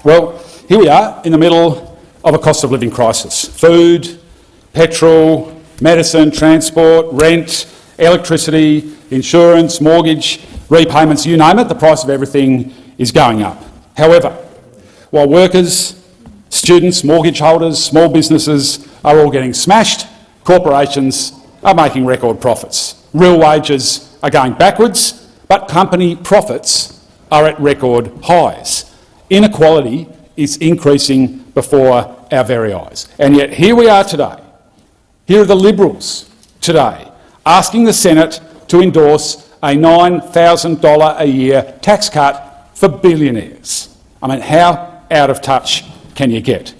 Well, here we are in the middle of a cost of living crisis. Food, petrol, medicine, transport, rent, electricity, insurance, mortgage, repayments, you name it, the price of everything is going up. However, while workers, students, mortgage holders, small businesses are all getting smashed, corporations are making record profits. Real wages are going backwards, but company profits are at record highs. Inequality is increasing before our very eyes. And yet here we are today. Here are the Liberals today asking the Senate to endorse a $9,000 a year tax cut for billionaires. I mean, how out of touch can you get?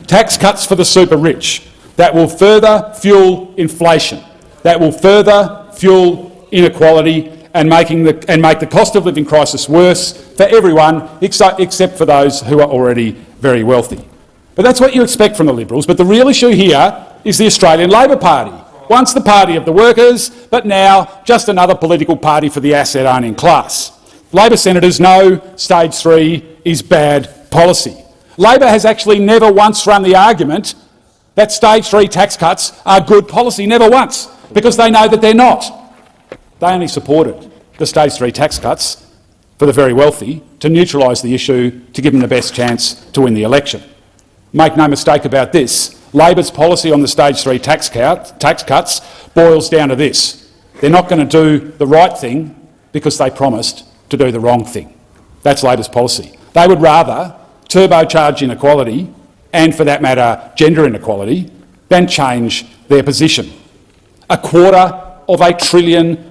Tax cuts for the super rich that will further fuel inflation, that will further fuel inequality and make the cost of living crisis worse for everyone except for those who are already very wealthy. But that's what you expect from the Liberals. But the real issue here is the Australian Labor Party. Once the party of the workers, but now just another political party for the asset-owning class. Labor senators know stage 3 is bad policy. Labor has actually never once run the argument that stage 3 tax cuts are good policy, never once, because they know that they're not. They only supported the stage 3 tax cuts for the very wealthy to neutralise the issue, to give them the best chance to win the election. Make no mistake about this, Labor's policy on the stage 3 tax cuts boils down to this. They're not going to do the right thing because they promised to do the wrong thing. That's Labor's policy. They would rather turbocharge inequality, and for that matter gender inequality, than change their position. $250 billion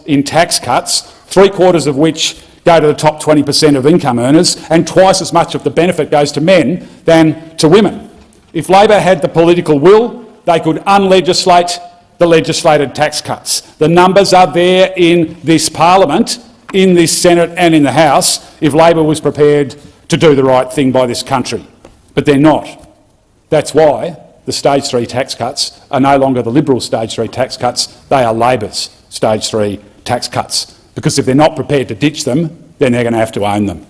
in tax cuts, 3/4 of which go to the top 20% of income earners, and twice as much of the benefit goes to men than to women. If Labor had the political will, they could unlegislate the legislated tax cuts. The numbers are there in this parliament, in this Senate and in the House, if Labor was prepared to do the right thing by this country. But they're not. That's why the stage 3 tax cuts are no longer the Liberal stage 3 tax cuts, they are Labor's stage 3 tax cuts. Because if they're not prepared to ditch them, then they're going to have to own them.